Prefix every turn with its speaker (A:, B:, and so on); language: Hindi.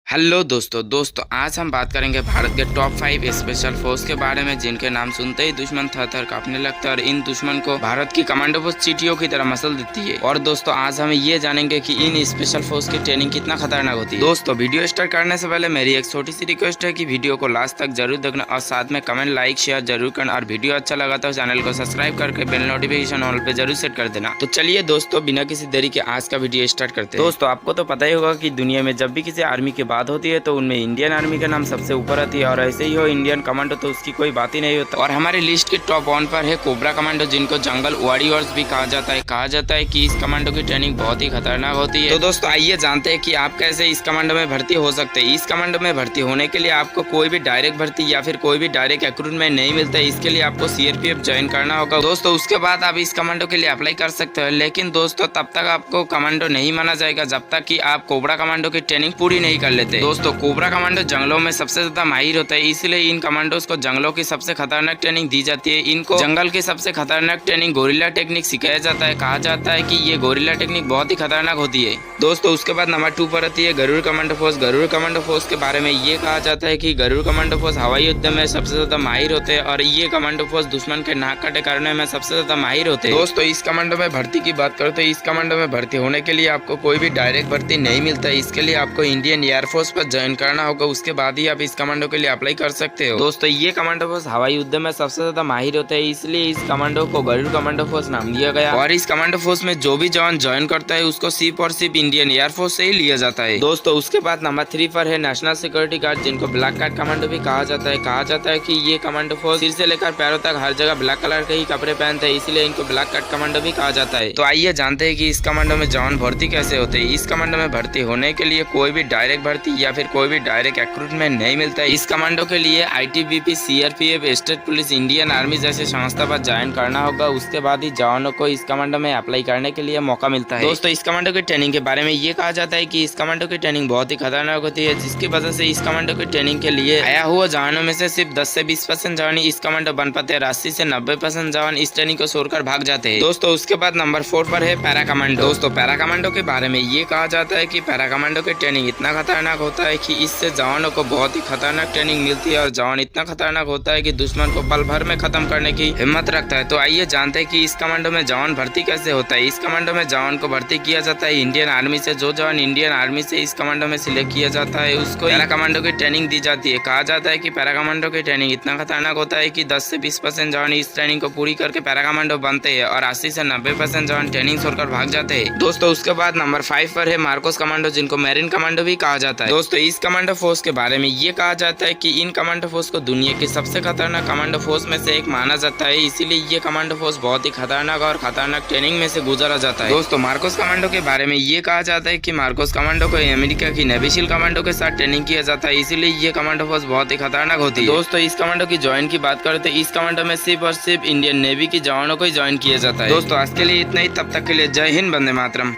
A: हेलो दोस्तों आज हम बात करेंगे भारत के टॉप 5 स्पेशल फोर्स के बारे में, जिनके नाम सुनते ही दुश्मन थर थर कांपने लगता है और इन दुश्मन को भारत की कमांडो फोर्स चींटियों की तरह मसल देती है। और दोस्तों आज हम ये जानेंगे कि इन स्पेशल फोर्स की ट्रेनिंग कितना खतरनाक होती है। दोस्तों वीडियो स्टार्ट करने से पहले मेरी एक छोटी सी रिक्वेस्ट है कि वीडियो को लास्ट तक जरूर देखना और साथ में कमेंट लाइक शेयर जरूर करना, और वीडियो अच्छा लगा तो चैनल को सब्सक्राइब करके बेल नोटिफिकेशन ऑल पे जरूर सेट कर देना। तो चलिए दोस्तों बिना किसी देरी के आज का वीडियो स्टार्ट करते हैं। दोस्तों आपको तो पता ही होगा कि दुनिया में जब भी किसी आर्मी की बात होती है तो उनमें इंडियन आर्मी का नाम सबसे ऊपर आती है, और ऐसे ही हो इंडियन कमांडो तो उसकी कोई बात ही नहीं होता। और हमारी लिस्ट के टॉप 1 पर है कोबरा कमांडो, जिनको जंगल वॉरियर्स भी कहा जाता है। कहा जाता है कि इस कमांडो की ट्रेनिंग बहुत ही खतरनाक होती है। तो दोस्तों आइए जानते हैं कि आप कैसे इस कमांडो में भर्ती हो सकते हैं। इस कमांडो में भर्ती होने के लिए आपको कोई भी डायरेक्ट भर्ती या फिर कोई भी डायरेक्ट रिक्रूटमेंट नहीं मिलता है। इसके लिए आपको सीआरपीएफ ज्वाइन करना होगा दोस्तों। उसके बाद आप इस कमांडो के लिए अप्लाई कर सकते हो, लेकिन दोस्तों तब तक आपको कमांडो नहीं माना जाएगा जब तक कि आप कोबरा कमांडो की ट्रेनिंग पूरी नहीं कर लेते। दोस्तों कोबरा कमांडो जंगलों में सबसे ज्यादा माहिर होता है, इसलिए इन कमांडोज को जंगलों की सबसे खतरनाक ट्रेनिंग दी जाती है। इनको जंगल की सबसे खतरनाक ट्रेनिंग गोरिल्ला टेक्निक सिखाया जाता है। कहा जाता है कि ये गोरिल्ला टेक्निक बहुत ही खतरनाक होती है दोस्तों। उसके बाद नंबर 2 पर आती है Garud commando force. Garud commando force के बारे में ये कहा जाता है कि गरुड़ कमांडो फोर्स हवाई युद्ध में सबसे ज्यादा माहिर होते हैं, और ये कमांडो फोर्स दुश्मन के नाक काटे करने में सबसे ज्यादा माहिर होते हैं। दोस्तों इस कमांडो में भर्ती की बात करो तो इस कमांडो में भर्ती होने के लिए आपको कोई भी डायरेक्ट भर्ती नहीं मिलता है। इसके लिए आपको इंडियन एयरफोर्स पर ज्वाइन करना होगा, उसके बाद ही आप इस कमांडो के लिए अप्लाई कर सकते हो। दोस्तों ये कमांडो फोर्स हवाई युद्ध में सबसे ज्यादा माहिर होते हैं, इसलिए इस कमांडो को गरुड़ कमांडो फोर्स नाम दिया गया। और इस कमांडो फोर्स में जो भी जवान ज्वाइन करता है उसको सिर्फ और सिर्फ इंडियन एयरफोर्स से ही लिया जाता है। दोस्तों उसके बाद नंबर 3 पर है नेशनल सिक्योरिटी गार्ड, जिनको ब्लैक कार्ड कमांडो भी कहा जाता है। कहा जाता है कि ये कमांडो फोर्स सिर से लेकर पैरों तक हर जगह ब्लैक कलर के ही कपड़े पहनते हैं, इसलिए इनको ब्लैक कार्ड कमांडो भी कहा जाता है। तो आइए जानते हैं कि इस कमांडो में जवान भर्ती कैसे होते हैं। इस कमांडो में भर्ती होने के लिए कोई भी डायरेक्ट भर्ती या फिर कोई भी डायरेक्ट रिक्रूटमेंट नहीं मिलता है। इस कमांडो के लिए ITBP, CRPF, state police, Indian army जैसे संस्था पर ज्वाइन करना होगा। उसके बाद ही जवानों को इस कमांडो में अप्लाई करने के लिए मौका मिलता है। दोस्तों इस कमांडो की ट्रेनिंग के बारे में ये कहा जाता है कि इस कमांडो की ट्रेनिंग बहुत ही खतरनाक होती है, जिसकी वजह से इस कमांडो की ट्रेनिंग के लिए आया हुआ जवानों में से सिर्फ 10 से 20% जवान इस कमांडो बन पाते हैं। 80 से 90% जवान इस ट्रेनिंग को छोड़कर भाग जाते हैं। दोस्तों उसके बाद नंबर 4 पर है पैरा कमांडो। दोस्तों पैरा कमांडो के बारे में ये कहा जाता है कि पैरा कमांडो की ट्रेनिंग इतना खतरनाक होता है कि इससे जवानों को बहुत ही खतरनाक ट्रेनिंग मिलती है, और जवान इतना खतरनाक होता है कि दुश्मन को पल भर में खत्म करने की हिम्मत रखता है। तो आइए जानते हैं कि इस कमांडो में जवान भर्ती कैसे होता है। इस कमांडो में जवान को भर्ती किया जाता है इंडियन आर्मी से। जो जवान इंडियन आर्मी से इस कमांडो में सिलेक्ट किया जाता है उसको पैरा कमांडो की ट्रेनिंग दी जाती है। कहा जाता है कि पैरा कमांडो की ट्रेनिंग इतना खतरनाक होता है कि 10 से 20% जवान इस ट्रेनिंग को पूरी करके पैरा कमांडो बनते हैं, और 80 से 90% जवान ट्रेनिंग छोड़कर भाग जाते हैं। दोस्तों उसके बाद नंबर 5 पर है मार्कोस कमांडो, जिनको मैरिन कमांडो भी कहा जाता है। दोस्तों इस कमांडो फोर्स के बारे में ये कहा जाता है कि इन कमांडो फोर्स को दुनिया की सबसे खतरनाक कमांडो फोर्स में से एक माना जाता है, इसीलिए ये कमांडो फोर्स बहुत ही खतरनाक और खतरनाक ट्रेनिंग में से गुजरा जाता है। दोस्तों मार्कोस कमांडो के बारे में ये कहा जाता है कि मार्कोस कमांडो को अमेरिका की नेवी सील कमांडो के साथ ट्रेनिंग किया जाता है, इसीलिए ये कमांडो फोर्स बहुत ही खतरनाक होती है। दोस्तों इस कमांडो की ज्वाइन की बात करें तो इस कमांडो में सिर्फ और सिर्फ इंडियन नेवी की जवानों को ही ज्वाइन किया जाता है। दोस्तों आज के लिए इतना ही, तब तक के लिए जय हिंद, वंदे मातरम।